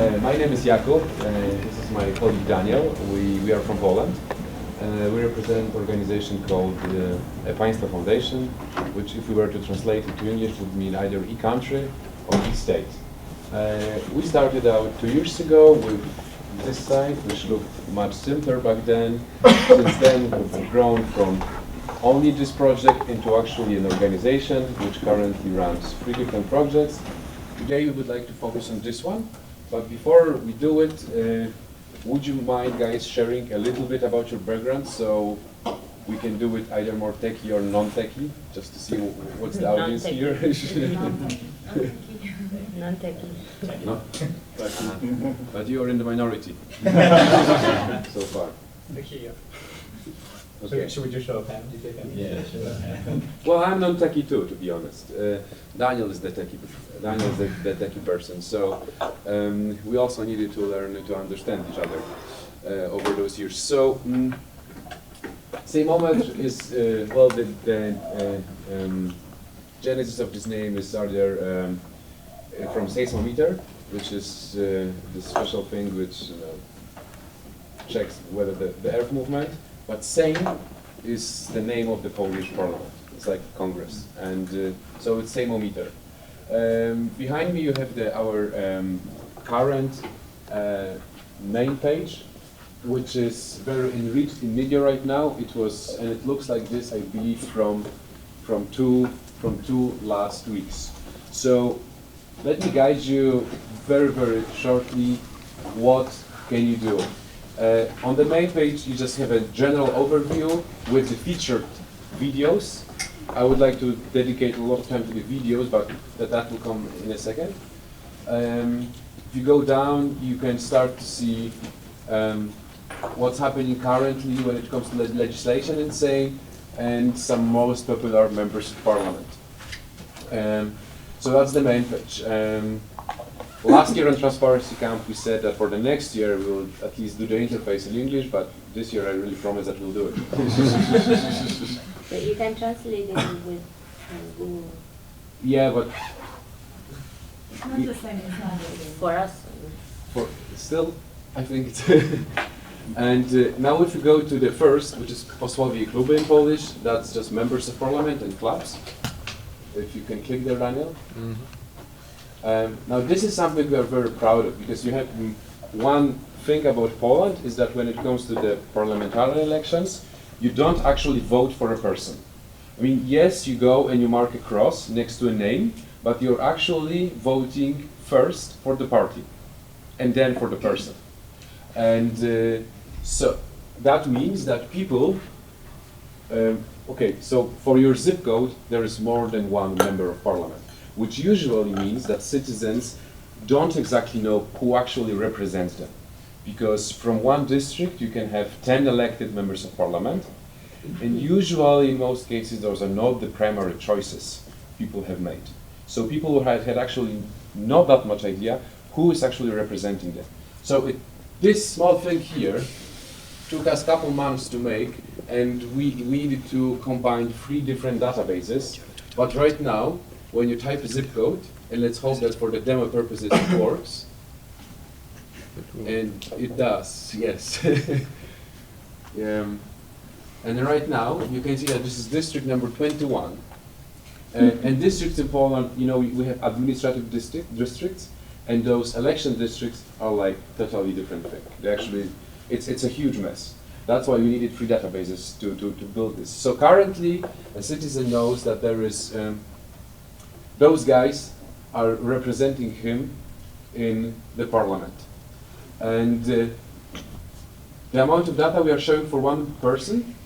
My name is Jakub. This is my colleague Daniel. We are from Poland. We represent an organization called ePaństwo Foundation, which, if we were to translate it to English, would mean either e-country or e-state. We started out 2 years ago with this site, which looked much simpler back then. Since then, we've grown from only this project into actually an organization which currently runs 3 different projects. Today we would like to focus on this one, but before we do it, would you mind guys sharing a little bit about your background, so we can do it either more techie or non-techie, just to see what's the audience here. Non-techie. No? But you are in the minority so far. Okay. Should we just show of hands? Yeah. Well, I'm non-techie too, to be honest. Daniel is the techie. Daniel is the techie person. So we also needed to learn to understand each other over those years. So same moment is well, the genesis of this name is either from seismometer, which is the special thing which checks whether the earth movement. But Sejm is the name of the Polish parliament. It's like Congress, and so it's Sejmometer. Behind me you have our current main page, which is very enriched in media right now. It was, and it looks like this, I believe, from two last weeks. So let me guide you very shortly. What can you do? On the main page, you just have a general overview with the featured videos. I would like to dedicate a lot of time to the videos, but that will come in a second. If you go down, you can start to see what's happening currently when it comes to legislation in Sejm and some most popular members of parliament. So that's the main page. Last year on TransparencyCamp we said that for the next year we will at least do the interface in English, but this year I really promise that we'll do it. But you can translate it with Google. Yeah, but It's not the same as nowadays. For us. for still, I think it's and now if you go to the first, which is posłowie i kluby in Polish, that's just members of parliament and clubs. If you can click there, Daniel. Now this is something we are very proud of, because you have one thing about Poland is that when it comes to the parliamentary elections, you don't actually vote for a person. I mean, yes, you go and you mark a cross next to a name, but you're actually voting first for the party and then for the person. And so that means that people, okay, so for your zip code, there is more than one member of parliament, which usually means that citizens don't exactly know who actually represents them. Because from one district you can have 10 elected members of parliament, and usually in most cases those are not the primary choices people have made. So people who had actually not that much idea who is actually representing them. So this small thing here took us a couple months to make, and we needed to combine 3 different databases, but right now when you type a zip code, and let's hope that for the demo purposes it works, and it does, yes. And right now you can see that this is district number 21, and districts in Poland, you know, we have administrative districts, and those election districts are like totally different thing. They actually, it's a huge mess. That's why we needed 3 databases to build this. So currently a citizen knows that there is those guys are representing him in the parliament. And the amount of data we are showing for one person,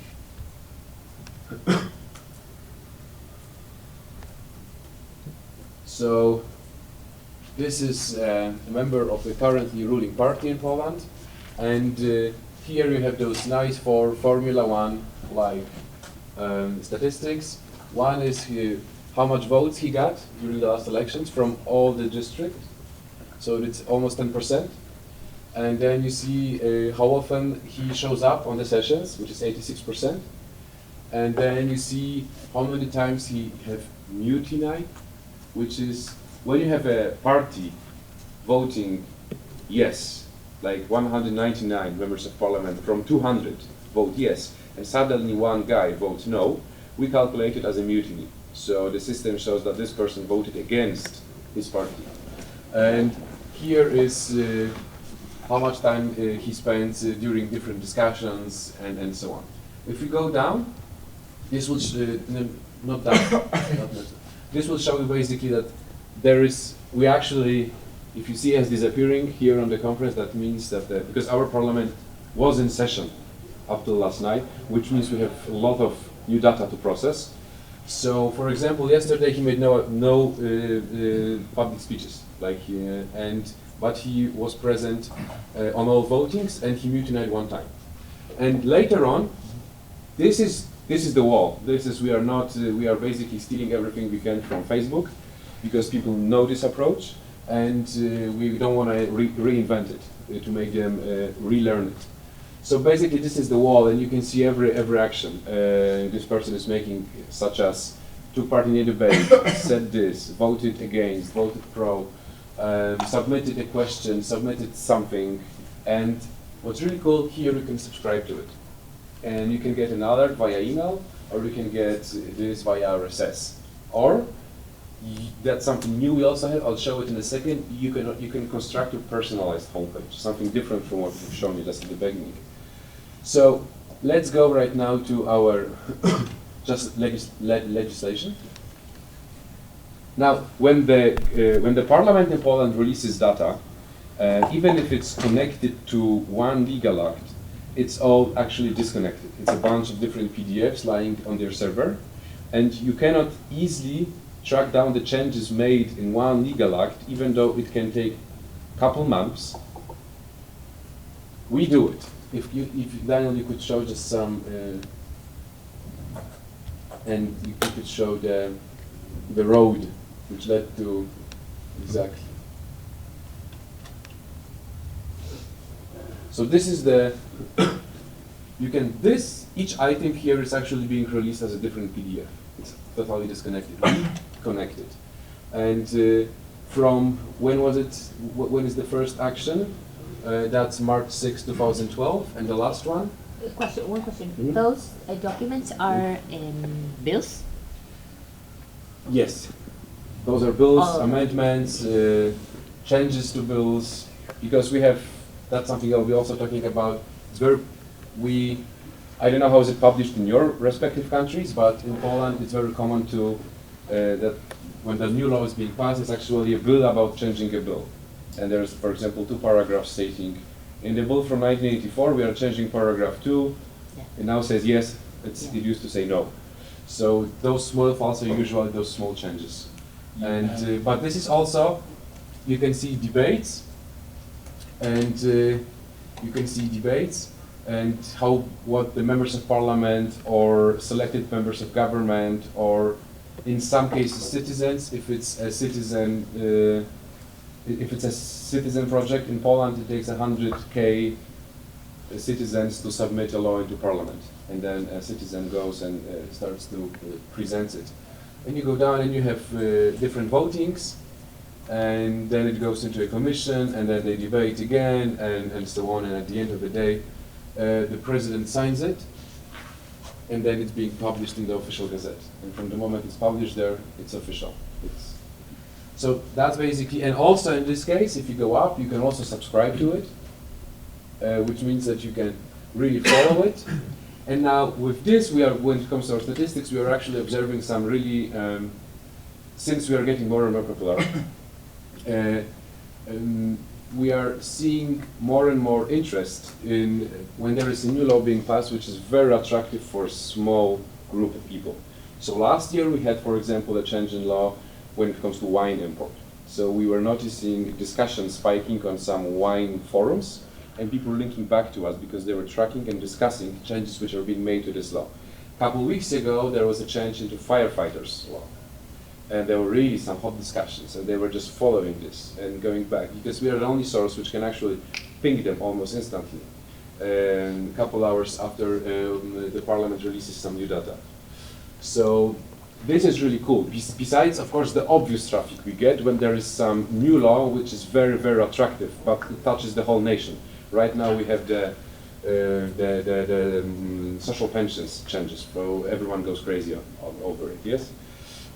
so this is a member of the currently ruling party in Poland, and here you have those nice 4 Formula 1 like statistics. One is how much votes he got during the last elections from all the districts, so it's almost 10%. And then you see how often he shows up on the sessions, which is 86%. And then you see how many times he have mutiny, which is when you have a party voting yes, like 199 members of parliament from 200 vote yes, and suddenly one guy votes no, we calculate it as a mutiny. So the system shows that this person voted against his party. And here is how much time he spends during different discussions and so on. If we go down, this will not down, this will show you basically that there is, we actually, if you see us disappearing here on the conference, that means that, because our parliament was in session up till last night, which means we have a lot of new data to process. So, for example, yesterday he made no public speeches, but he was present on all votings, and he mutinied one time. And later on, this is the wall. We are basically stealing everything we can from Facebook, because people know this approach, and we don't want to reinvent it to make them relearn it. So basically, this is the wall, and you can see every action this person is making, such as took part in a debate, said this, voted against, voted pro, submitted a question, submitted something, and what's really cool, here you can subscribe to it. And you can get an alert via email, or you can get this via RSS. Or, that's something new we also have, I'll show it in a second, you can construct a personalized homepage, something different from what we've shown you just at the beginning. So, let's go right now to our just legislation. Now, when the parliament in Poland releases data, even if it's connected to one legal act, it's all actually disconnected. It's a bunch of different PDFs lying on their server, and you cannot easily track down the changes made in one legal act, even though it can take a couple months. We do it. If Daniel, you could show just some, and you could show the road which led to exactly. So this is the, each item here is actually being released as a different PDF. It's totally disconnected, reconnected. And from, when was it, when is the first action? That's March 6, 2012, and the last one? One question. Those documents are bills? Yes. Those are bills, amendments, changes to bills, because we have, that's something that we'll be also talking about. It's very, I don't know how is it published in your respective countries, but in Poland it's very common to, that when the new law is being passed, it's actually a bill about changing a bill. And there's, for example, 2 paragraphs stating, in the bill from 1984, we are changing paragraph 2, it now says yes, it used to say no. So those small files are usually those small changes. And, but this is also, you can see debates, and what the members of parliament or selected members of government, or in some cases citizens, if it's a citizen project in Poland, it takes 100,000 citizens to submit a law into parliament, and then a citizen goes and starts to present it. And you go down and you have different votings, and then it goes into a commission, and then they debate again, and so on, and at the end of the day, the president signs it, and then it's being published in the official gazette. And from the moment it's published there, it's official. So that's basically, and also in this case, if you go up, you can also subscribe to it, which means that you can really follow it. And now with this, when it comes to our statistics, we are actually observing some really, since we are getting more and more popular, we are seeing more and more interest in when there is a new law being passed, which is very attractive for a small group of people. So last year we had, for example, a change in law when it comes to wine import. So we were noticing discussions spiking on some wine forums, and people linking back to us because they were tracking and discussing changes which are being made to this law. A couple of weeks ago, there was a change into firefighters law. And there were really some hot discussions, and they were just following this and going back, because we are the only source which can actually ping them almost instantly, a couple hours after the parliament releases some new data. So this is really cool. Besides, of course, the obvious traffic we get when there is some new law which is very, very attractive, but it touches the whole nation. Right now we have the social pensions changes, so everyone goes crazy over it, yes?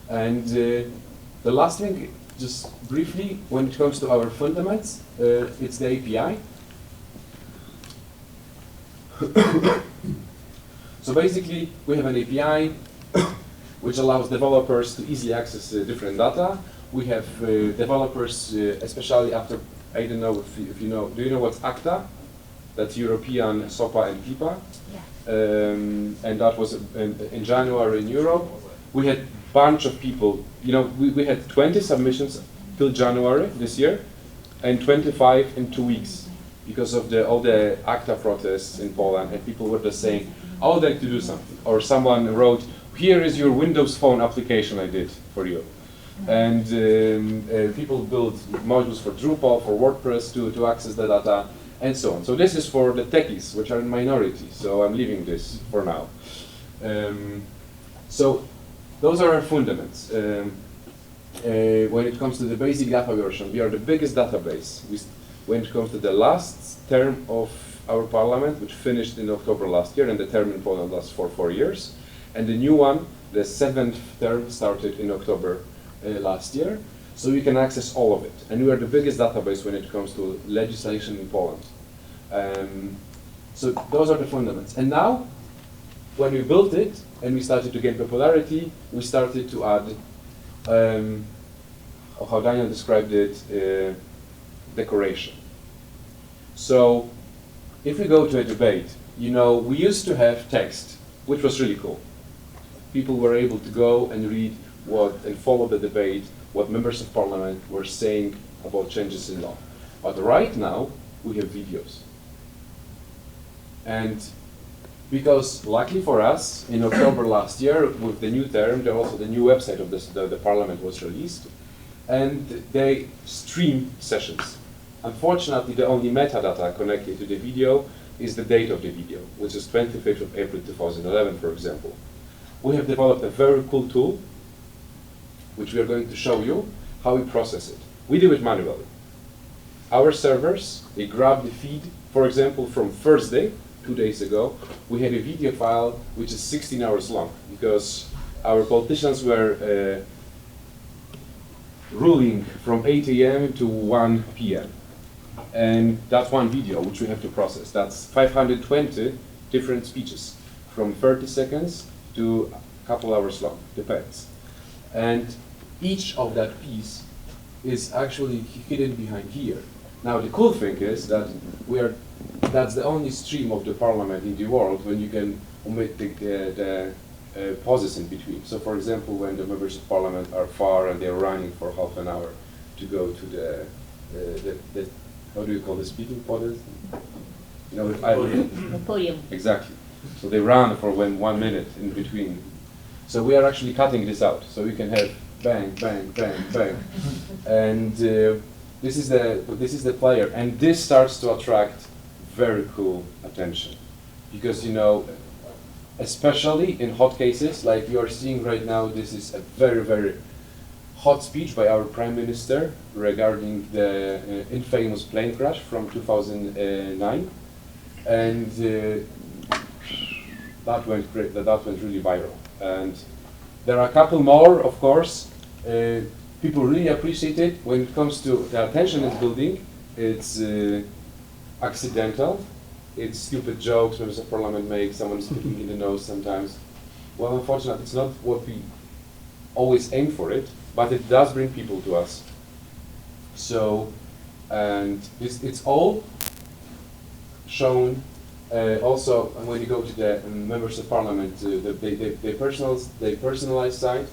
And the last thing, just briefly, when it comes to our fundamentals, it's the API. So basically, we have an API which allows developers to easily access different data. We have developers, especially after, I don't know if you know, do you know what's ACTA? That's European SOPA and PIPA. Yeah. And that was in January in Europe. We had a bunch of people, you know, we had 20 submissions till January this year, and 25 in 2 weeks because of all the ACTA protests in Poland, and people were just saying, I would like to do something. Or someone wrote, here is your Windows Phone application I did for you. And people built modules for Drupal, for WordPress to access the data, and so on. So this is for the techies, which are in minority, so I'm leaving this for now. So those are our fundamentals. When it comes to the basic data version, we are the biggest database. When it comes to the last term of our parliament, which finished in October last year, and the term in Poland lasts for 4 years. And the new one, the 7th term, started in October last year. So you can access all of it. And we are the biggest database when it comes to legislation in Poland. So those are the fundamentals. And now, when we built it and we started to gain popularity, we started to add, how Daniel described it, decoration. So if we go to a debate, you know, we used to have text, which was really cool. People were able to go and read and follow the debate, what members of parliament were saying about changes in law. But right now, we have videos. And because, luckily for us, in October last year, with the new term, also the new website of the parliament was released, and they stream sessions. Unfortunately, the only metadata connected to the video is the date of the video, which is 25th of April 2011, for example. We have developed a very cool tool, which we are going to show you how we process it. We do it manually. Our servers, they grab the feed, for example, from Thursday, 2 days ago, we had a video file which is 16 hours long because our politicians were ruling from 8 a.m. to 1 p.m. And that's one video which we have to process. That's 520 different speeches from 30 seconds to a couple hours long, depends. And each of that piece is actually hidden behind here. Now the cool thing is that that's the only stream of the parliament in the world when you can omit the pauses in between. So for example, when the members of parliament are far and they're running for half an hour to go to the how do you call the speaking podium? You know, The podium. Exactly. So they run for 1 minute in between. So we are actually cutting this out. So we can have bang, bang, bang, bang. And this is the player. And this starts to attract very cool attention. Because, you know, especially in hot cases, like you are seeing right now, this is a very, very hot speech by our Prime Minister regarding the infamous plane crash from 2009. And that went great. That went really viral. And there are a couple more, of course. People really appreciate it. When it comes to the attention it's building, it's accidental. It's stupid jokes members of parliament make, someone speaking in the nose sometimes. Well, unfortunately, it's not what we always aim for it, but it does bring people to us. So, and it's all shown also when you go to the members of parliament, the personalized site,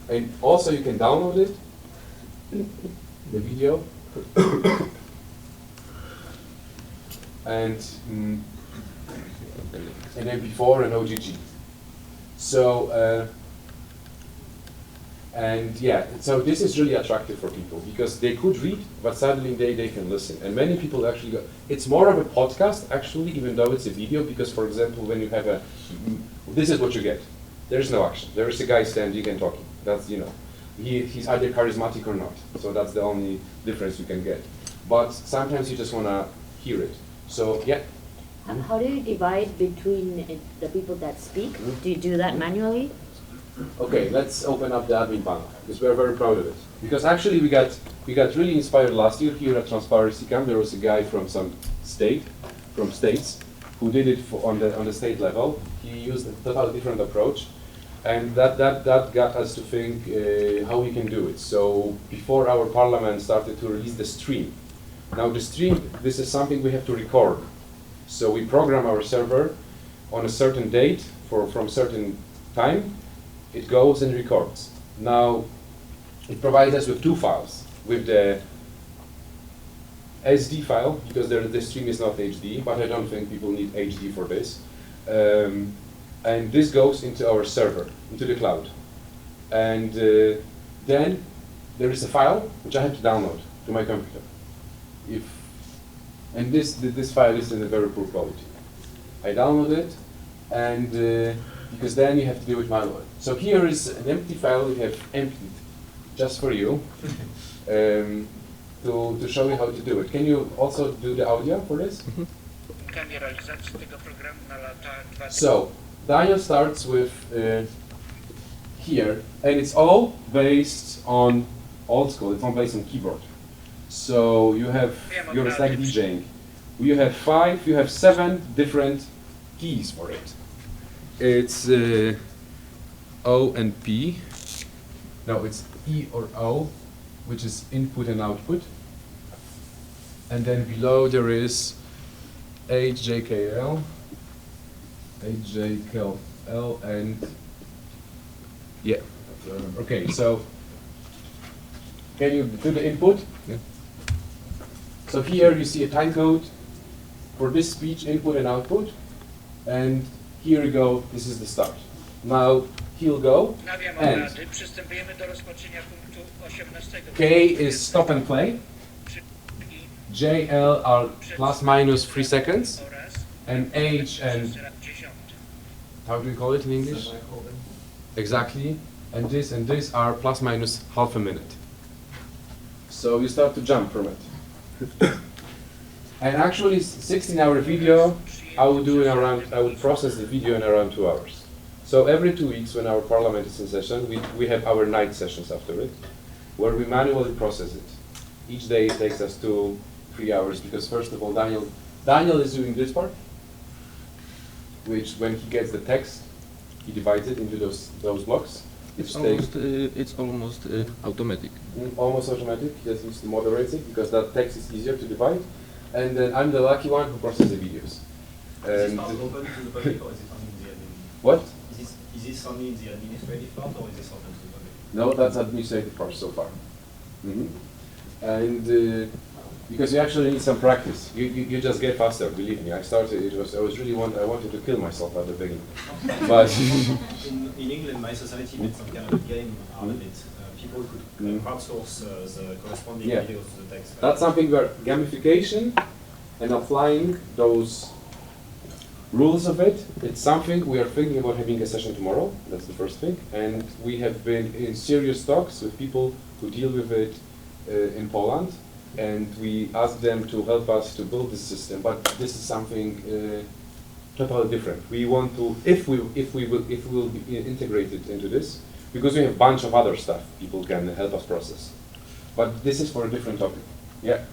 and also you can download it, the video, and MP4 and OGG. So. And yeah, so this is really attractive for people because they could read, but suddenly they can listen. And many people actually go, it's more of a podcast actually, even though it's a video, because for example, when you have this is what you get. There's no action. There is a guy standing and talking. That's, you know, he's either charismatic or not. So that's the only difference you can get. But sometimes you just want to hear it. So, yeah. How do you divide between the people that speak? Do you do that manually? Okay, let's open up the admin panel, because we're very proud of it. Because actually we got really inspired last year here at TransparencyCamp. There was a guy from some states, who did it on the state level. He used a totally different approach, and that got us to think how we can do it. So before our parliament started to release the stream. Now the stream, this is something we have to record. So we program our server on a certain date from certain time. It goes and records. Now it provides us with two files, with the SD file, because the stream is not HD, but I don't think people need HD for this. And this goes into our server, into the cloud. And then there is a file which I have to download to my computer. And this file is in a very poor quality. I download it, and because then you have to do it manually. So here is an empty file we have emptied just for you. To show you how to do it. Can you also do the audio for this? So, Daniel starts with here, and it's all based on old school, it's all based on keyboard. So you're like DJing. You have 7 different keys for it. It's O and P. No, it's E or O, which is input and output. And then below there is HJKL, HJKL, and yeah. Okay, so can you do the input? Yeah. So here you see a time code for this speech, input and output. And here you go, this is the start. Now he'll go, and K is stop and play. JL are plus minus 3 seconds, and H and how do we call it in English? Exactly, and this are plus minus half a minute. So you start to jump from it. And actually, 16-hour video, I would process the video in around 2 hours. So every 2 weeks, when our parliament is in session, we have our night sessions after it, where we manually process it. Each day it takes us 2-3 hours, because first of all, Daniel is doing this part, which when he gets the text, he divides it into those blocks. It's almost automatic. Almost automatic. He just needs to moderate it, because that text is easier to divide. And then I'm the lucky one who processes the videos. Is this not open to the public, or is it only in the admin? What? Is this only in the administrative part, or is this open to the public? No, that's administrative part so far. And because you actually need some practice. You just get faster, believe me. I wanted to kill myself at the beginning. But in England, my society made some kind of a game out of it. People could crowdsource the corresponding videos to the text. That's something where gamification and applying those rules of it, it's something we are thinking about having a session tomorrow. That's the first thing. And we have been in serious talks with people who deal with it in Poland. And we asked them to help us to build this system, but this is something totally different. We want to, if we will be integrated into this, because we have a bunch of other stuff people can help us process. But this is for a different topic. Yeah.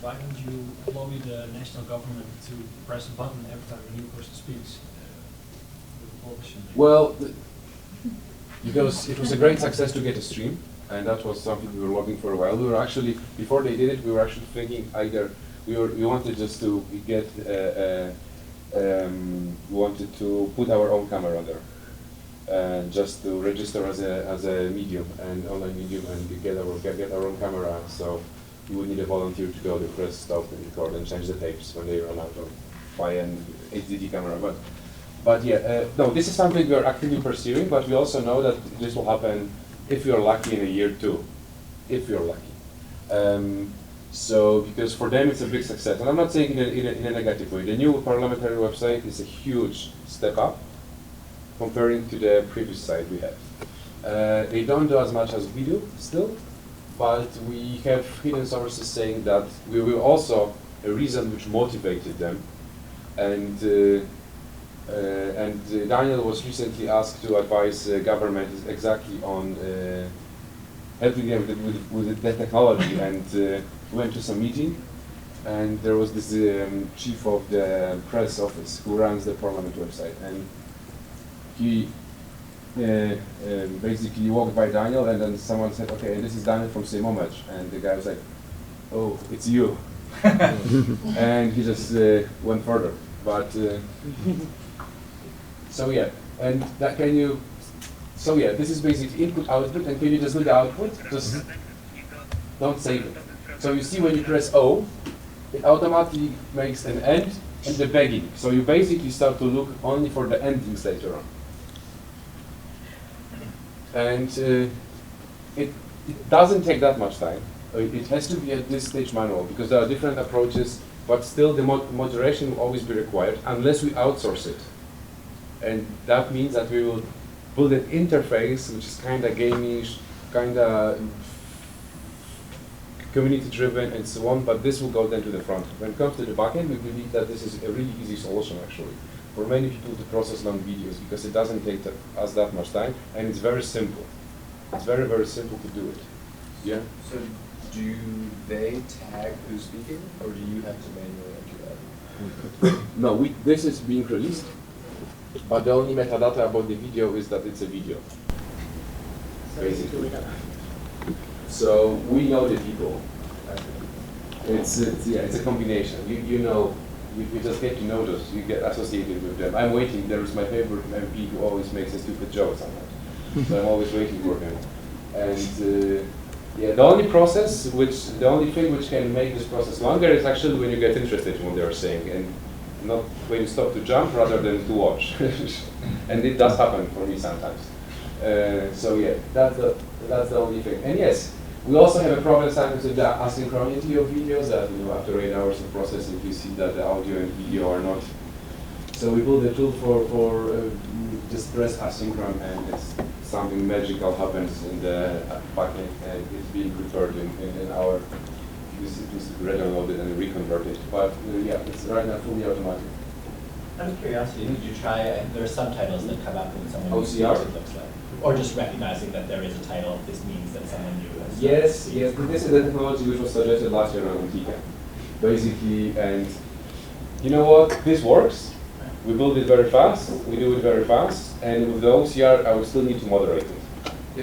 Why don't you lobby the national government to press a button every time a new person speaks? Well, because it was a great success to get a stream. And that was something we were lobbying for a while. We were actually, before they did it, we were actually thinking either we wanted just to get we wanted to put our own camera there, just to register as a medium, and online medium, and get our own camera. So we would need a volunteer to go to press stop and record and change the tapes when they run out, or buy an HDD camera. But yeah, no, this is something we are actively pursuing. But we also know that this will happen if you're lucky in a year too, if you're lucky. So, because for them it's a big success, and I'm not saying in a negative way. The new parliamentary website is a huge step up comparing to the previous site we had. They don't do as much as we do still, but we have hidden sources saying that we were also a reason which motivated them. And Daniel was recently asked to advise government exactly on helping them with the technology, and we went to some meeting, and there was this chief of the press office who runs the parliament website, and he basically walked by Daniel, and then someone said, okay, and this is Daniel from Same Homage, and the guy was like, oh, it's you. And he just went further. But so yeah, and that can you? So yeah, this is basically input output, and can you just do the output? Just don't save it. So you see when you press O, it automatically makes an end and the beginning. So you basically start to look only for the endings later on. And it doesn't take that much time. It has to be at this stage manual because there are different approaches, but still the moderation will always be required unless we outsource it. And that means that we will build an interface which is kind of gameish, kind of community-driven and so on, but this will go then to the front. When it comes to the backend, we believe that this is a really easy solution actually for many people to process long videos because it doesn't take us that much time and it's very simple. It's very, very simple to do it. Yeah? So do they tag who's speaking, or do you have to manually enter that? No, this is being released, but the only metadata about the video is that it's a video. So you do Basically. it alone. So we know the people. It's a combination. You know, you just get to know those. You get associated with them. I'm waiting. There is my favorite MP who always makes a stupid jokes on that. So I'm always waiting for him. And yeah, the only thing which can make this process longer is actually when you get interested in what they are saying, and not when you stop to jump rather than to watch. And it does happen for me sometimes. So yeah, that's the only thing. And yes, we also have a problem sometimes with the asynchronity of videos, that after 8 hours of processing we see that the audio and video are not. So we build a tool for just press asynchron, and it's something magical happens in the backend, and it's being prepared in our this needs to be reloaded and reconverted. But yeah, it's right now fully automatic. Out of curiosity, did you try, there are subtitles that come up when someone OCR? speaks, it looks like. Or just recognizing that there is a title, this means that someone new has. Yes, this is the technology which was suggested last year on TCAM. Basically, and you know what, this works. We build it very fast, we do it very fast, and with the OCR I would still need to moderate it.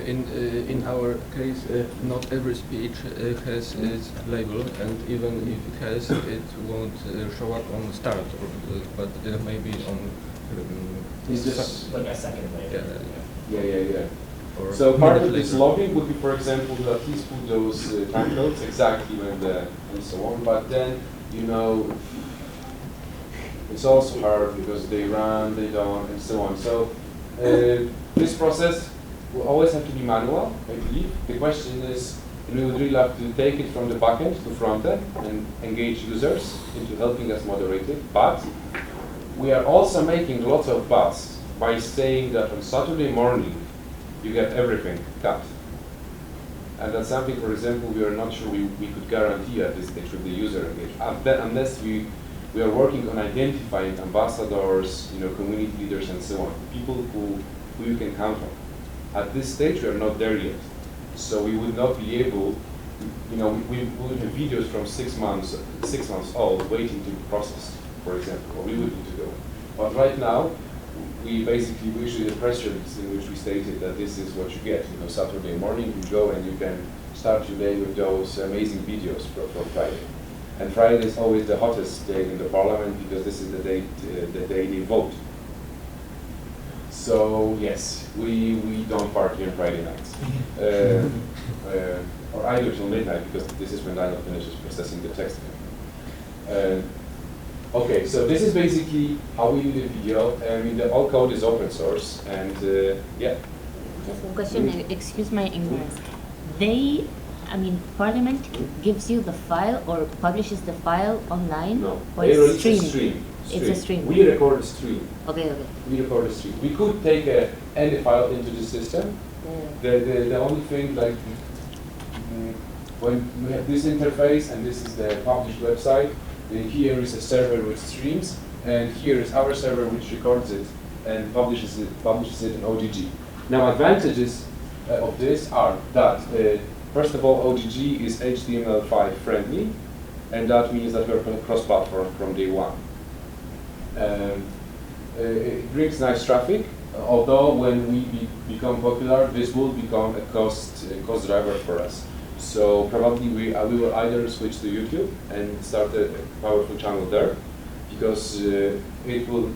In our case, not every speech has its label, and even if it has, it won't show up on start, but maybe on. It's just Like a second later. Yeah. Or So part of minute this later. logging would be, for example, to at least put those time codes exactly when and so on. But then, it's also hard because they run, they don't, and so on. So this process will always have to be manual, I believe. The question is, we would really have to take it from the backend to frontend and engage users into helping us moderate it. But we are also making lots of buzz by saying that on Saturday morning you get everything cut. And that's something, for example, we are not sure we could guarantee at this stage with the user engagement, unless we are working on identifying ambassadors, community leaders, and so on, people who you can count on. At this stage, we are not there yet, so we would not be able. We would have videos from 6 months old waiting to be processed, for example, or we would need to go. But right now, we issued a press release in which we stated that this is what you get. Saturday morning you go and you can start your day with those amazing videos for Friday. And Friday is always the hottest day in the parliament because this is the day they vote. So yes, we don't party on Friday nights. Or I do till midnight because this is when Daniel finishes processing the text. Okay, so this is basically how we do the video. All code is open source, and yeah. Just one question, excuse my ignorance. Parliament gives you the file or publishes the file online? No, Or they it's release a streamed? stream. It's a stream. We record a stream. Okay, okay. We record a stream. We could take any file into the system. The only thing, like, when we have this interface, and this is the published website, here is a server which streams, and here is our server which records it and publishes it in OGG. Now, advantages of this are that, first of all, OGG is HTML5 friendly, and that means that we're cross-platform from day one. It brings nice traffic, although when we become popular, this will become a cost driver for us. So probably we will either switch to YouTube and start a powerful channel there, because it will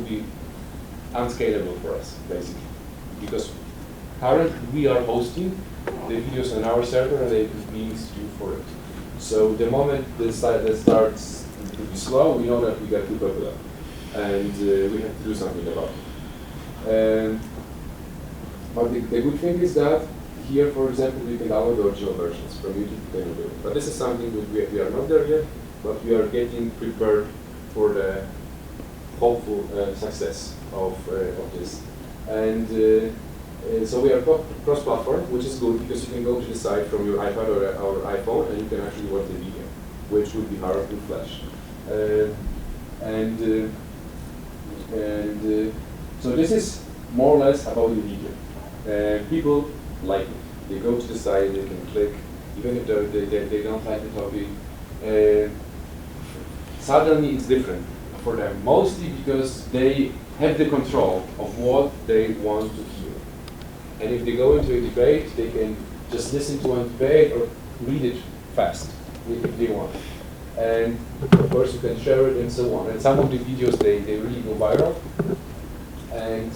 be unscalable for us, basically. Because currently we are hosting the videos on our server, and it means due for it. So the moment the site that starts to be slow, we know that we got too popular, and we have to do something about it. But the good thing is that here, for example, we can download the original versions from YouTube. But this is something that we are not there yet, but we are getting prepared for the hopeful success of this. And so we are cross-platform, which is good because you can go to the site from your iPad or iPhone, and you can actually watch the video, which would be hard to flash. So this is more or less about the video. People like it. They go to the site, they can click, even if they don't like the topic. Suddenly it's different for them, mostly because they have the control of what they want to hear. And if they go into a debate, they can just listen to one debate or read it fast if they want. And of course you can share it and so on. And some of the videos, they really go viral. And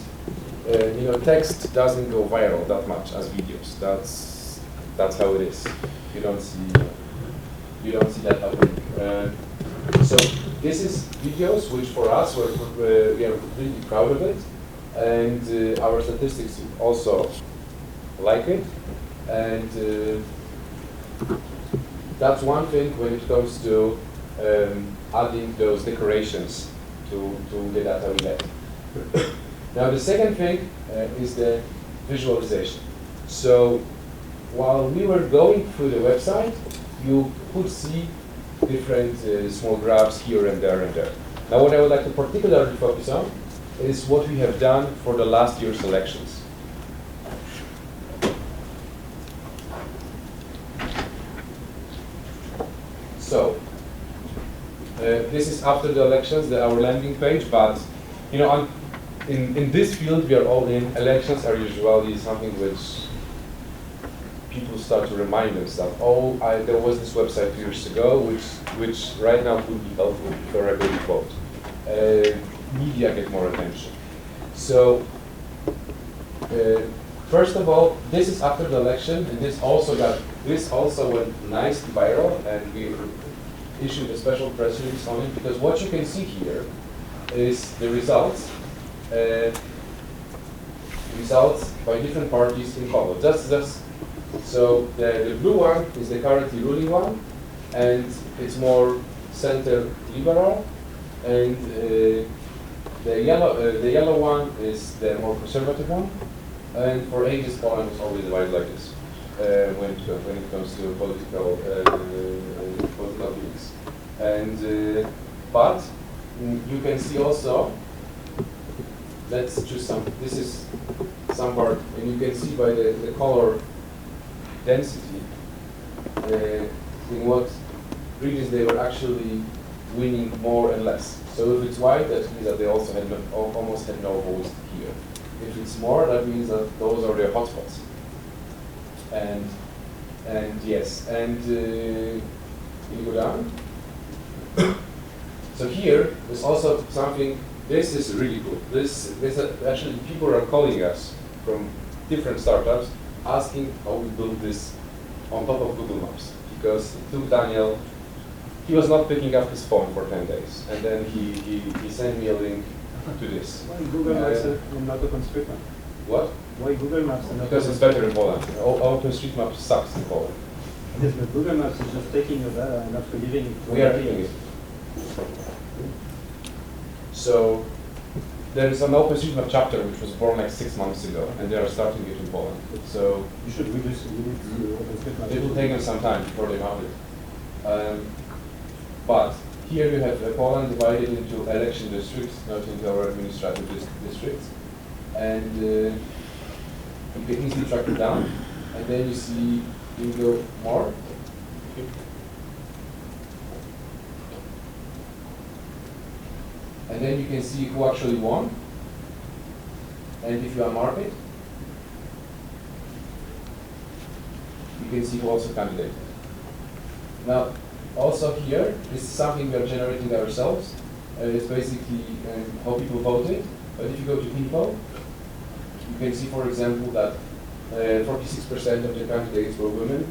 text doesn't go viral that much as videos. That's how it is. You don't see that happening. So this is videos which for us we are really proud of it, and our statistics also like it. And that's one thing when it comes to adding those decorations to the data we get. Now the second thing is the visualization. So while we were going through the website, you could see different small graphs here and there and there. Now what I would like to particularly focus on is what we have done for the last year's elections. So this is after the elections, our landing page, but in this field we are all in. Elections are usually something which people start to remind themselves, there was this website 2 years ago which right now would be helpful for a good vote. Media get more attention. So first of all, this is after the election, and this also went nicely viral, and we issued a special press release on it, because what you can see here is the results. Results by different parties in color. So the blue one is the currently ruling one, and it's more center liberal, and the yellow one is the more conservative one. And for ages, Poland was always divided like this when it comes to political views. And but you can see also. Let's choose some. This is some part, and you can see by the color density in what regions they were actually winning more and less. So if it's white, that means that they also had almost had no votes here. If it's more, that means that those are their hotspots. And yes, and you go down. So here is also something. This is really good. This actually, people are calling us from different startups asking how we build this on top of Google Maps, because it took Daniel. He was not picking up his phone for 10 days, and then he sent me a link to this. Why Google Maps and not OpenStreetMap? What? Why Google Maps and not Because it's better in Poland. OpenStreetMap sucks in Poland. Yes, but Google Maps is just taking your data and not giving it. We are giving it. So there is an OpenStreetMap chapter which was born like 6 months ago, and they are starting it in Poland. So You should reduce the limits to OpenStreetMap. it will take them some time before they mount it. But here you have Poland divided into election districts, not into our administrative districts. And you can easily track it down. And then you see, you go more. And then you can see who actually won. And if you unmark it, you can see who also candidated. Now, also here, this is something we are generating ourselves. It's basically how people voted. But if you go to info, you can see, for example, that 46% of the candidates were women,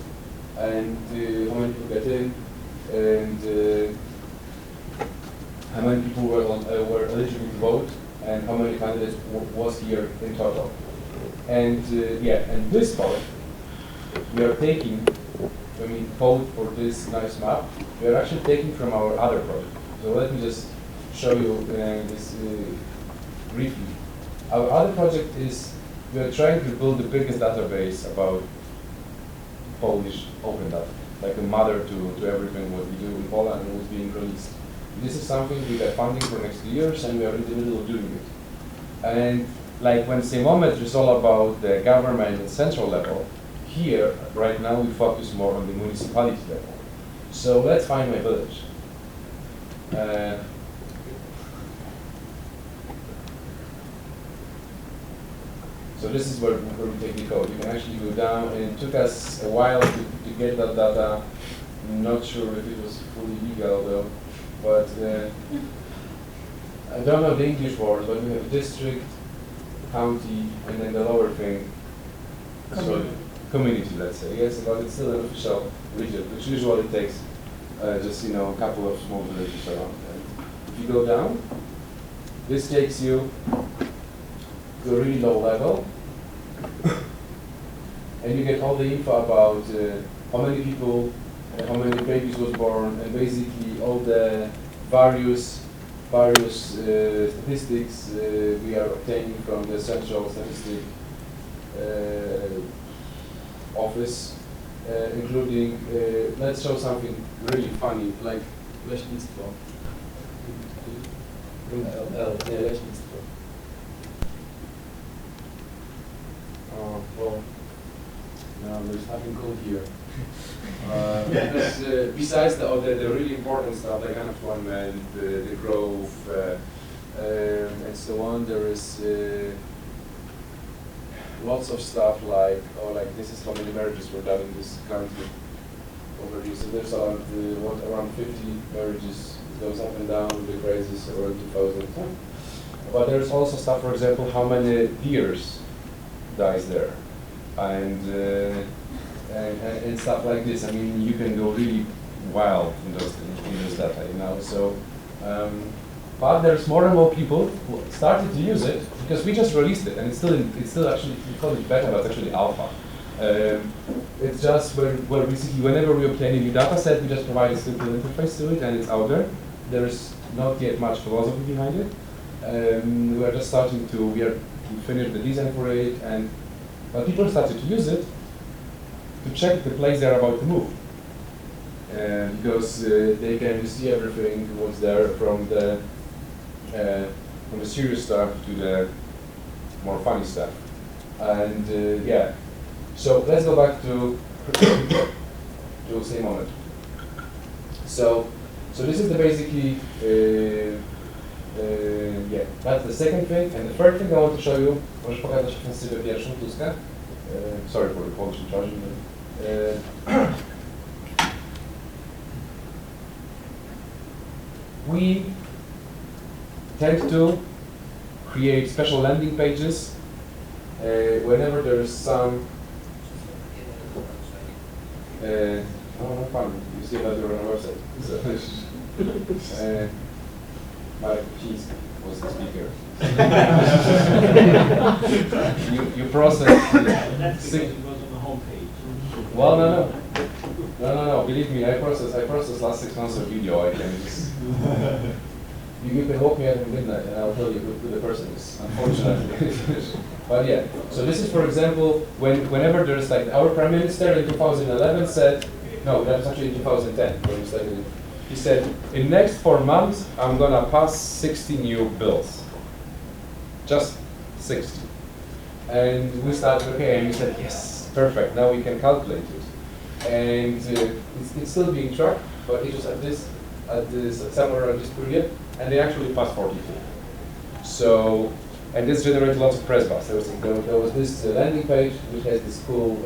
and how many people get in, and how many people were eligible to vote, and how many candidates was here in total. And yeah, and this part, we are taking, when we code for this nice map, we are actually taking from our other project. So let me just show you this briefly. Our other project is, we are trying to build the biggest database about Polish open data, like a mother to everything what we do in Poland and what's being released. This is something we got funding for next years, and we are in the middle of doing it. And like when Sejmometr is all about the government and central level, here, right now, we focus more on the municipality level. So let's find my village. So this is where we take the code. You can actually go down, and it took us a while to get that data. I'm not sure if it was fully legal though, but I don't know the English words, but we have district, county, and then the lower thing. So community, let's say. Yes, but it's still an official region, which usually takes just a couple of small villages around. And if you go down, this takes you to a really low level, and you get all the info about how many people, how many babies was born, and basically all the various statistics we are obtaining from the central statistic office, including, let's show something really funny, like Legislatures. Legislatures. Well, no, there's nothing cool here. Because, besides the really important stuff like unemployment, the growth, and so on, there is lots of stuff like, this is how many marriages were done in this country over here. So there's around 50 marriages, goes up and down with the crisis around 2000. But there's also stuff, for example, how many deers dies there, and stuff like this. I mean, you can go really wild in those data, So, but there's more and more people who started to use it because we just released it, and it's still actually, we call it beta, but it's actually alpha. It's just where basically whenever we obtain a new data set, we just provide a simple interface to it, and it's out there. There's not yet much philosophy behind it. We are just starting to, we finished the design for it, but people started to use it to check the place they're about to move. Because they can see everything, what's there from the serious stuff to the more funny stuff. And yeah, so let's go back to Sejmometr. So this is the basically, yeah, that's the second thing. And the third thing I want to show you, możesz pokazać ofensywę pierwszą, Tuskę? Sorry for the Polish charging. We tend to create special landing pages whenever there is some. No problem. You see that you're on our website. Marek Kuciński was the speaker. you process. That was on the homepage. Well, no. Believe me, I process last 6 months of video. I can just. You can walk me out at midnight and I'll tell you who the person is, unfortunately. But yeah, so this is, for example, whenever there's like, our Prime Minister in 2011 said, no, that was actually in 2010, when he started. He said, in next 4 months, I'm gonna pass 60 new bills. Just 60. And we started, okay, and we said, yes, perfect, now we can calculate it. And it's still being tracked, but it was at this somewhere around this period, and they actually passed 42. So, and this generated lots of press buzz. There was this landing page which has this cool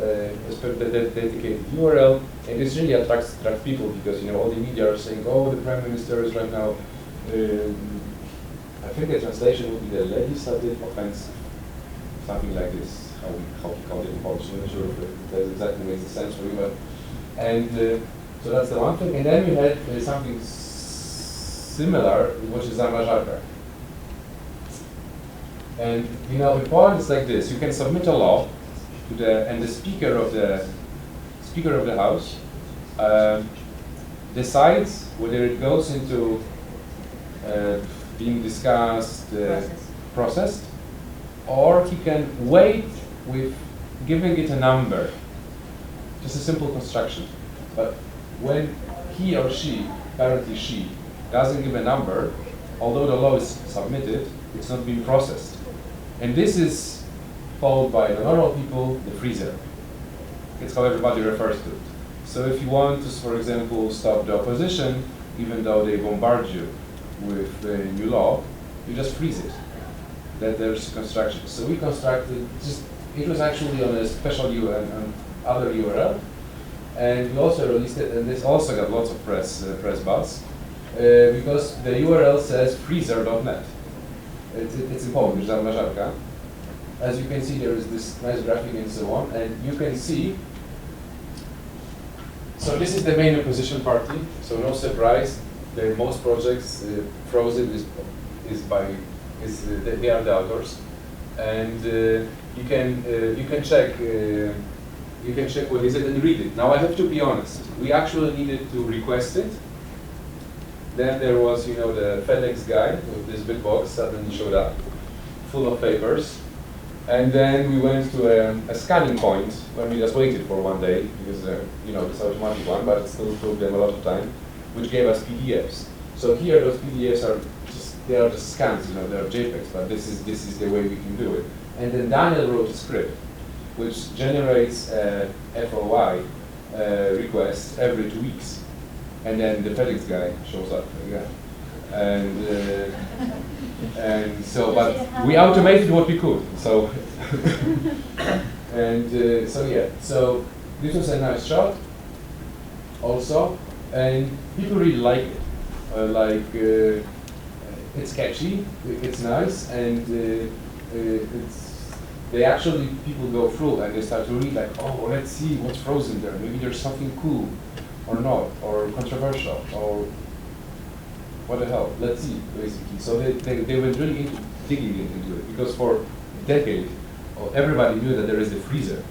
dedicated URL, and this really attracts people because all the media are saying, oh, the Prime Minister is right now. I think the translation would be the legislative offensive, something like this. How he called it in Polish. I'm not sure if that exactly makes sense for you, but so that's the one thing. And then we had something similar, which is zamrażarka. And in Poland it's like this: you can submit a law to and the speaker of the House decides whether it goes into being discussed, processed, or he can wait with giving it a number. Just a simple construction. But when he or she, apparently she, doesn't give a number, although the law is submitted, it's not being processed. And this is followed by the normal people, the freezer. It's how everybody refers to it. So if you want to, for example, stop the opposition, even though they bombard you with a new law, you just freeze it. Then there's construction. So we constructed, it was actually on a special other URL, and we also released it, and this also got lots of press buzz, because the URL says freezer.net. It's in Polish, zamrażarka. As you can see, there is this nice graphic and so on, and you can see. So this is the main opposition party. So no surprise, most projects frozen they are the authors, and you can check what is it and read it. Now I have to be honest. We actually needed to request it. Then there was, the FedEx guy with this big box suddenly showed up, full of papers. And then we went to a scanning point when we just waited for one day, because, this automatic one, but it still took them a lot of time, which gave us PDFs. So here those PDFs are just scans, they are JPEGs, but this is the way we can do it. And then Daniel wrote a script, which generates a FOI request every 2 weeks. And then the FedEx guy shows up again. And so, but we automated what we could. So, so this was a nice shot also, and people really like it. It's catchy, it's nice, and people go through and they start to read like, oh, let's see what's frozen there. Maybe there's something cool, or not, or controversial, or what the hell? Let's see, basically. So they were really digging into it, because for a decade, everybody knew that there is a freezer,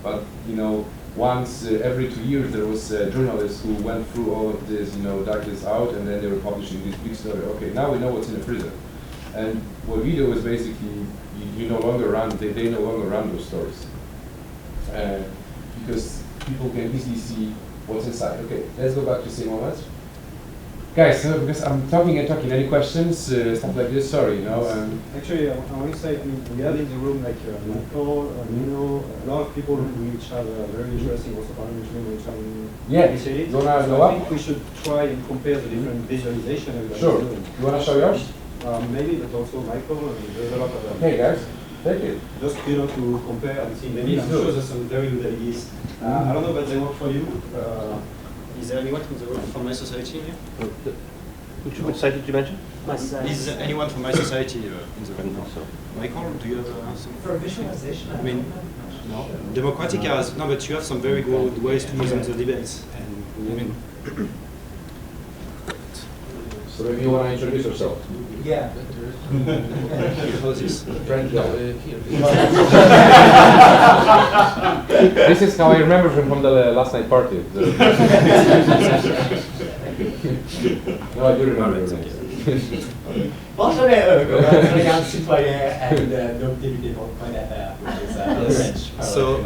but once every 2 years there was a journalist who went through all of this, dug this out, and then they were publishing this big story. Okay, now we know what's in the freezer. And what we do is basically, they no longer run those stories. Because people can easily see what's inside. Okay, let's go back to the same moment. Guys, because I'm talking and talking, any questions, stuff like this? Sorry, Actually, I want to say, we have in the room like Michael, Nino, a lot of people which have very interesting also parliamentary initiatives. So I think we should try and compare the different visualization everybody's Sure. doing. You want to show yours? Maybe, but also Michael, and there's a lot of them. Okay, guys, take it. Just to compare and see. Maybe I'm sure there's some very good ideas. I don't know, but they work for you. Is there anyone from my society here? Which site did you mention? Is anyone from my society in the room? Michael, do you have some? For visualization? I mean, no. Democratic has, no, but you have some very good ways to use the debates. And, So if you want to introduce yourself. Yeah. This is how I remember from the last night party. No, I do remember. Moi, j'en ai un, quoi. Je regarde citoyen and donc député pour Canada, which is French. So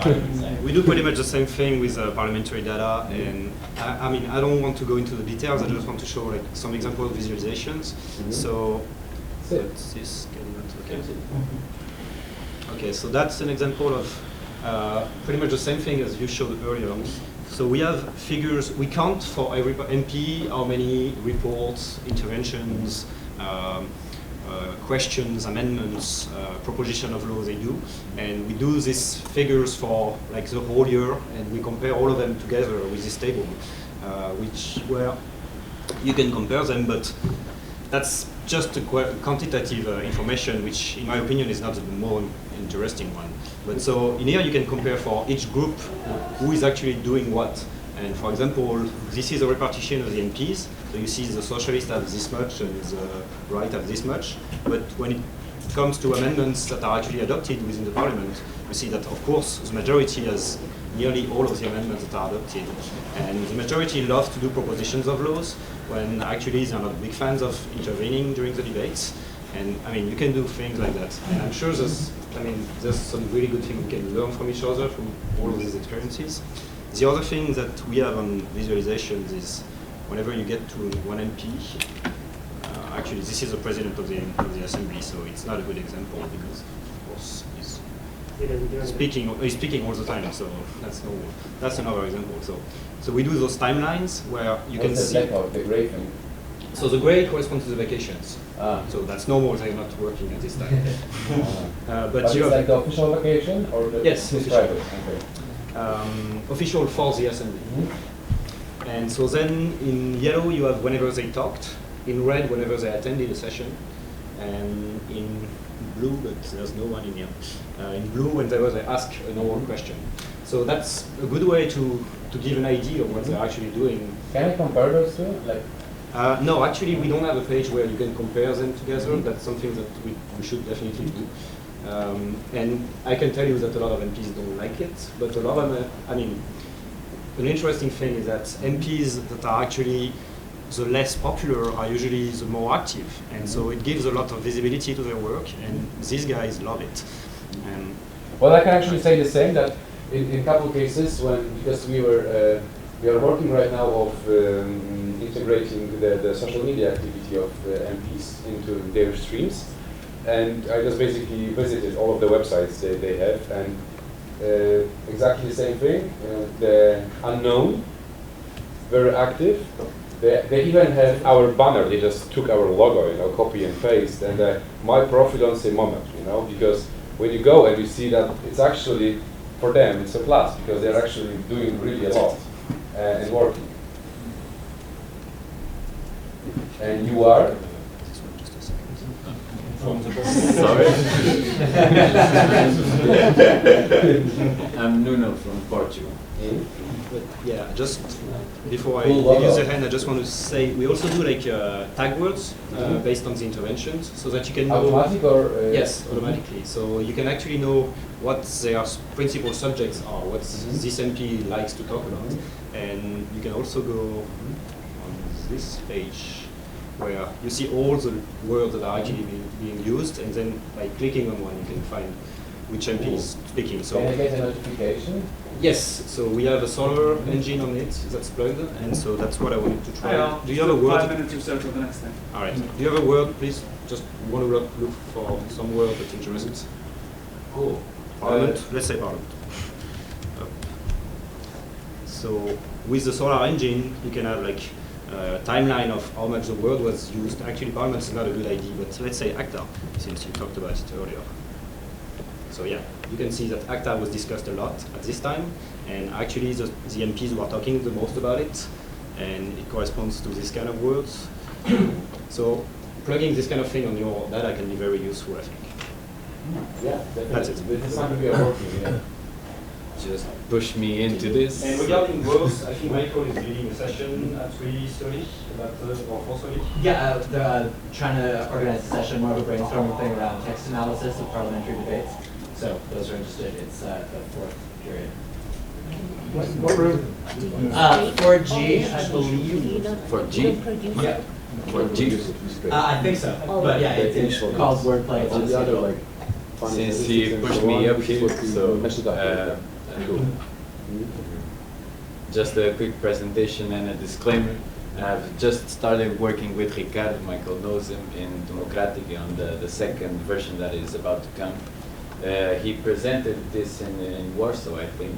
we do pretty much the same thing with parliamentary data, and I mean I don't want to go into the details. I just want to show like some example of visualizations. So let's this okay. Okay, so that's an example of pretty much the same thing as you showed earlier. So we have figures. We count for every MP how many reports, interventions, questions, amendments, proposition of law they do, and we do these figures for like the whole year, and we compare all of them together with this table, where you can compare them, but that's just a quantitative information, which in my opinion is not the more interesting one. But so in here you can compare for each group who is actually doing what. And for example, this is a repartition of the MPs. So you see the socialists have this much and the right have this much. But when it comes to amendments that are actually adopted within the parliament, you see that of course the majority has nearly all of the amendments that are adopted. And the majority love to do propositions of laws when actually they're not big fans of intervening during the debates. And I mean, you can do things like that. And I'm sure there's some really good things we can learn from each other from all of these experiences. The other thing that we have on visualizations is whenever you get to one MP, actually this is the president of the assembly, so it's not a good example because of course he's speaking all the time, so that's another example. So we do those timelines where you can see. The gray thing? So the gray corresponds to the vacations. So that's normal, they're not working at this time. But you it's have like the official vacation or the yes, private? Official for the assembly. And so then in yellow you have whenever they talked, in red whenever they attended a session, and in blue, but there's no one in here, in blue whenever they ask a normal question. So that's a good way to give an idea of what they're actually doing. Can I compare those two? Like? No, actually we don't have a page where you can compare them together. That's something that we should definitely do. And I can tell you that a lot of MPs don't like it, but a lot of them, I mean, an interesting thing is that MPs that are actually the less popular are usually the more active, and so it gives a lot of visibility to their work, and these guys love it. Well, I can actually say the same, that in a couple of cases, because we are working right now of integrating the social media activity of MPs into their streams, and I just basically visited all of the websites they have, and exactly the same thing. The unknown, very active. They even have our banner. They just took our logo, copy and paste, and my profit on the moment, because when you go and you see that it's actually, for them, it's a plus, because they're actually doing really a lot and working. And you are? From the Sorry. I'm Nuno from Portugal. But yeah, just before I use the hand, I just want to say we also do like tag words based on the interventions, so that you can know. Automatic or? Yes, automatically. So you can actually know what their principal subjects are, what this MP likes to talk about, and you can also go on this page where you see all the words that are actually being used, and then by clicking on one, you can find which MP is speaking. So can I get a notification? Yes, so we have a solar engine on it that's plugged, and so that's what I wanted to try. Do you have a word? 5 minutes or so till the next thing. All right. Do you have a word, please? Just want to look for some word that interests. Cool. Parliament. Let's say parliament. So with the solar engine, you can have like timeline of how much the word was used. Actually, parliament is not a good idea, but let's say ACTA, since you talked about it earlier. So yeah, you can see that ACTA was discussed a lot at this time, and actually the MPs were talking the most about it, and it corresponds to this kind of words. So plugging this kind of thing on your data can be very useful, I think. Yeah, definitely. That's it. This is something we are working, yeah. Just push me into this. And regarding words, I think Michael is leading a session at 3:30, or 4:30. Yeah, they're trying to organize a session, more of a brainstorming thing around text analysis of parliamentary debates. So those are interested, it's the 4th period. What room? 4G, I believe. 4G? Yeah. For G? I think so, but yeah, it's called wordplay. It's On the other, like, Since he pushed me up here, so just a quick presentation and a disclaimer. I've just started working with Ricardo, Michael knows him, in Democratic on the second version that is about to come. He presented this in Warsaw, I think.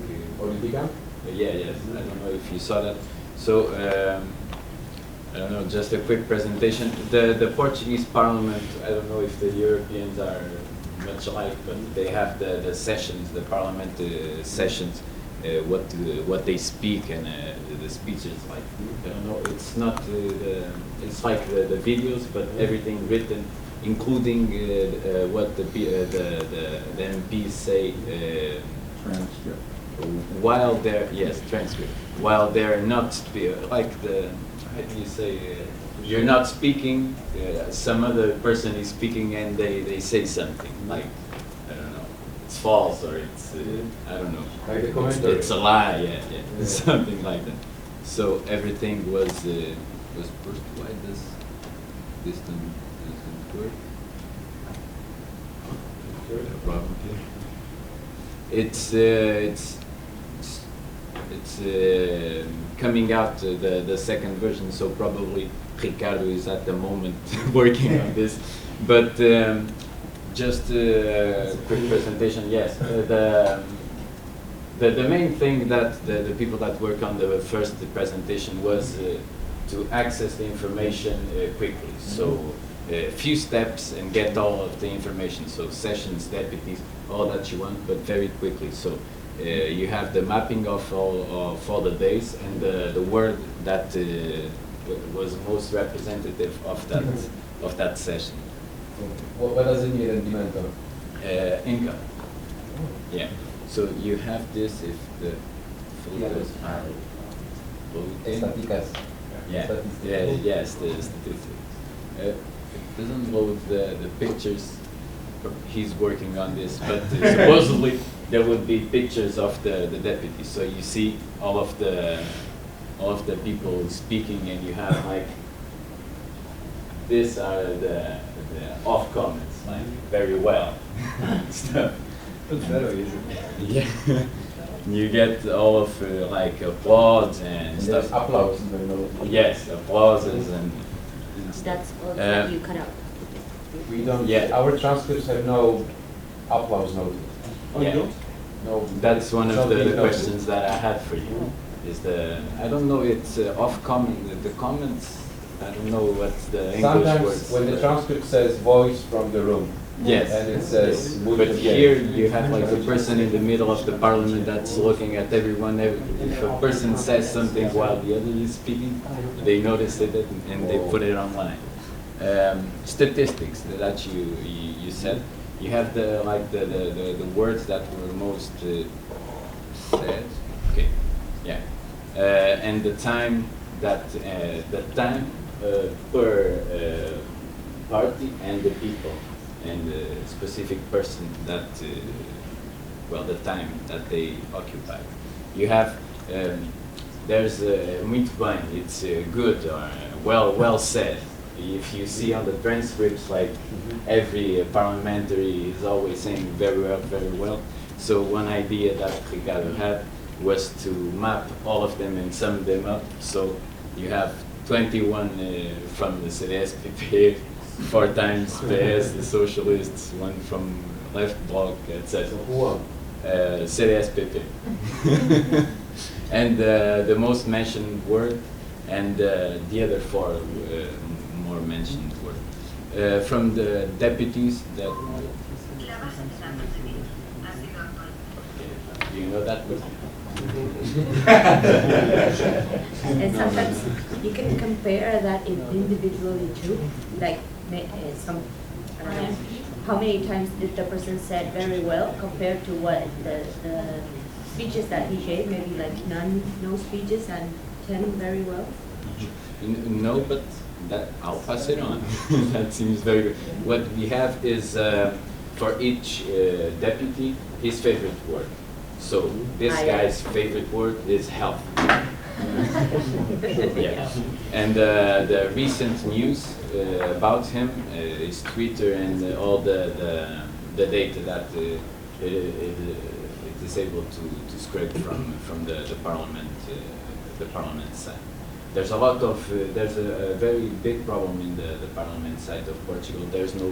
Yeah, yes. I don't know if you saw that. So, I don't know, just a quick presentation. The Portuguese Parliament, I don't know if the Europeans are much alike, but they have the sessions, the Parliament sessions, what they speak, and the speeches, like, I don't know, it's not it's like the videos, but everything written, including what the MPs say Transcript. while they're, yes, transcript, while they're not like the, how do you say, you're not speaking, some other person is speaking and they say something, like, I don't know, it's false or it's, I don't know. Like a commentary. It's a lie, yeah, something like that. So everything was pushed. Why does this doesn't work? No problem here. It's coming out the second version, so probably Ricardo is at the moment working on this. But just a quick presentation. Yes, the main thing that the people that work on the first presentation was to access the information quickly. So a few steps and get all of the information. So sessions, deputies, all that you want, but very quickly. So you have the mapping of all the days and the word that was most representative of that session. What does it mean in Dimento? Income. Yeah. So you have this if the photos are loading. Yes, the statistics. It doesn't load the pictures. He's working on this, but supposedly there would be pictures of the deputies. So you see all of the people speaking, and you have like these are the off comments, like very well stuff. That's better usually. Yeah, you get all of like applause and stuff. There's applause in the middle. Yes, applauses and That's all that you cut out. We don't. Yeah. Our transcripts have no applause noted. yeah. No. That's one of Something the noted. questions that I had for you. Is I don't know, it's off comment, the comments, I don't know what's the English Sometimes words. when the transcript says voice from the room, Yes. and it says But here you have like the person in the middle of the parliament that's looking at everyone. If a person says something while the other is speaking, they notice it and they put it online. Statistics that you said. You have the words that were most said. Okay, yeah, and the time that per party and the people. And the specific person that, the time that they occupy. You have, there's muito bem, it's good or well said. If you see on the transcripts, like every parliamentary is always saying very well. So one idea that Ricardo had was to map all of them and sum them up. So you have 21 from the CDS-PP, 4 times PS, the socialists, 1 from left bloc, etc. CDS-PP. And the most mentioned word, and the other 4 more mentioned word. From the deputies that... Do you know that word? And sometimes you can compare that individually too, like some, I don't know, how many times did the person said very well compared to what the speeches that he gave, maybe like no speeches and 10 very well? No, but I'll pass it on. That seems very good. What we have is for each deputy his favorite word. So this guy's favorite word is health. Yeah. And the recent news about him is Twitter and all the data that it is able to scrape from the parliament side. There's a lot of there's a very big problem in the parliament side of Portugal. There's no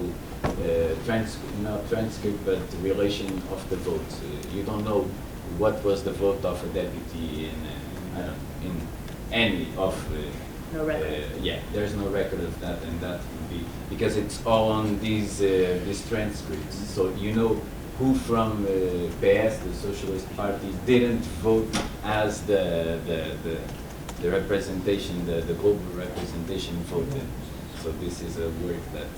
not transcript, but relation of the vote. You don't know what was the vote of a deputy in any of. No record. Yeah, there's no record of that, and that would be because it's all on these transcripts. So you know who from PS, the Socialist Party, didn't vote as the representation, the global representation voted. So this is a work that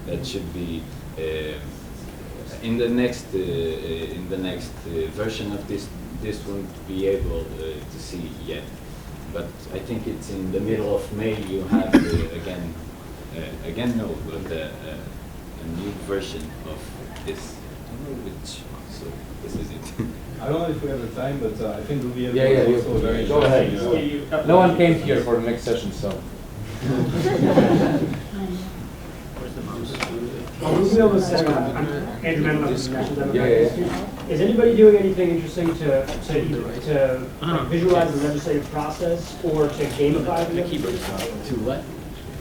that should be in the next version of this. This won't be able to see yet, but I think it's in the middle of May. You have again no, but a new version of this. Which so this is it. I don't know if we have the time, but I think we'll be able Yeah, to also very go ahead. interesting. No one came here for the next session, so. Is anybody doing anything interesting to visualize the legislative process or to gamify the To what?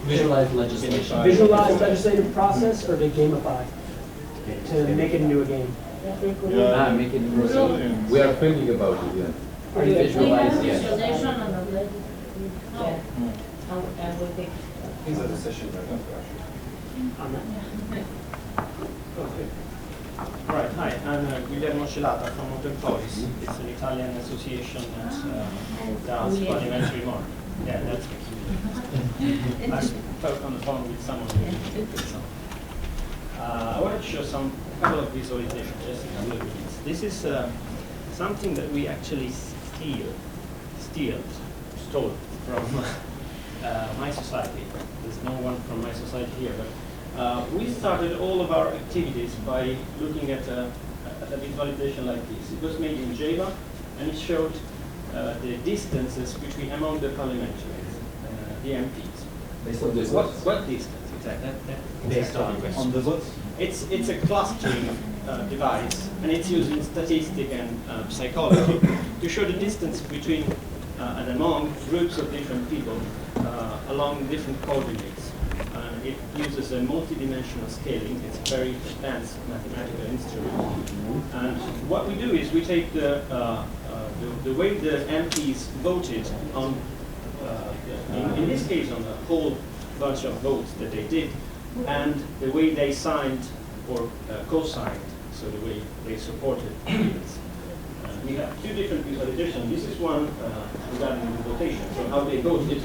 Visualize legislation. Visualize legislative process or to gamify? To make it into a game? Make it into a game. We are thinking about it, yeah. Are you visualize? Yeah. These are the sessions right after, actually. Right, hi, I'm Guillermo Celata from Open Policy. It's an Italian association that does parliamentary monitoring. Yeah, that's me. I spoke on the phone with someone who did some. I wanted to show a couple of visualizations, just a couple of minutes. This is something that we actually stole from my society. There's no one from my society here, but we started all of our activities by looking at a visualization like this. It was made in Java, and it showed the distances among the parliamentarians, the MPs. Based on this. What distance exactly? Based on the votes? It's a clustering device, and it's used in statistics and psychology to show the distance between and among groups of different people along different coordinates. It uses a multidimensional scaling. It's a very advanced mathematical instrument. And what we do is we take the way the MPs voted on, in this case, on a whole bunch of votes that they did, and the way they signed or co-signed, so the way they supported bills. We have two different visualizations. This is one regarding the votation, so how they voted.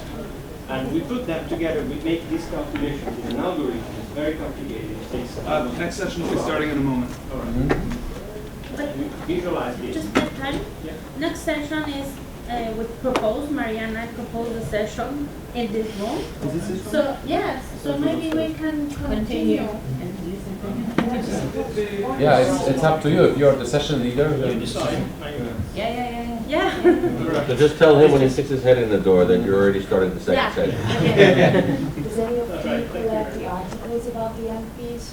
And we put them together, we make this calculation with an algorithm. It's very complicated. It takes next session will be starting in a moment. All right. But Visualize this. just that time. Yeah. Next session is we propose, Mariana proposed a session in this room. So yes, so maybe we can continue. Yeah, it's up to you. If you're the session leader. You decide. Yeah. So just tell him when he sticks his head in the door that you're already started the second session. Does any of you collect the articles about the MPs,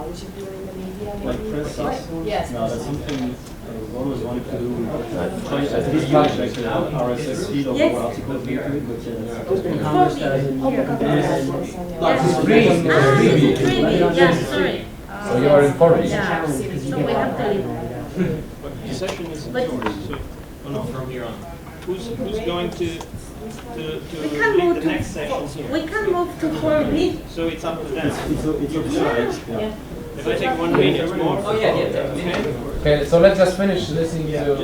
which appear in the media? Like Maybe? press articles? Yes. No, that's something I always wanted to do. At least like RSS feed of Yes. more articles we do, but Open Congress does it. Yes, sorry. So you are informed. Yeah, so we have to leave. But the session is But- yours. So, from here on. Who's going to We can lead move the to next session here? We can move to 4B. So it's up to them. it's offside. Yeah. If I take 1 minute more. Oh, yeah. Okay. Okay, so let's just finish listening to.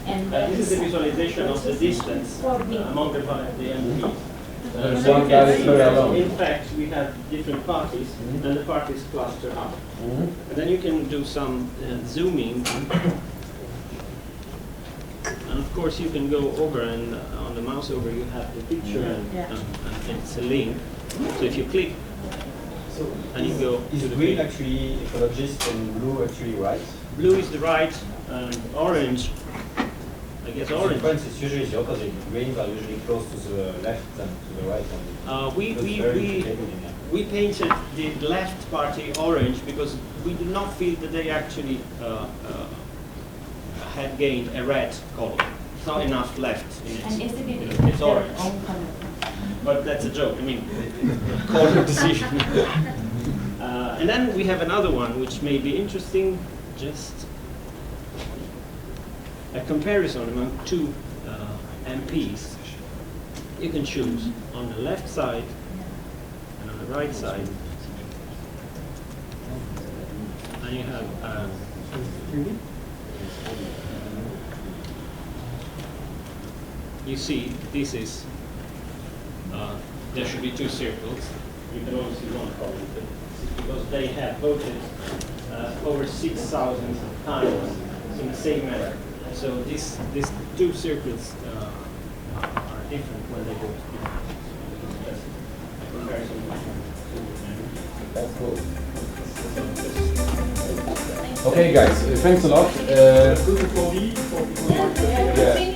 And This is the visualization of the distance among the MPs. There's one guy that's very alone. In fact, we have different parties, and the parties cluster up. And then you can do some zooming. And of course, you can go over, and on the mouse over, you have the picture, and it's a link. So if you click and you go Is to the green page. actually ecologist and blue actually right? Blue is the right, and orange, I guess In orange. France, it's usually the opposite. Greens are usually close to the left than to the right. We painted the left party orange because we do not feel that they actually had gained a red color. It's not enough left in it. And is it It's orange. own color? But that's a joke. I mean, color decision. And then we have another one which may be interesting. Just a comparison among two MPs. You can choose on the left side and on the right side. And you have you see this is there should be two circles. You can only see one column because they have voted over 6,000 times in the same manner. So these two circles are different when they vote. That's a comparison. That's cool. Okay, guys, thanks a lot. Yeah,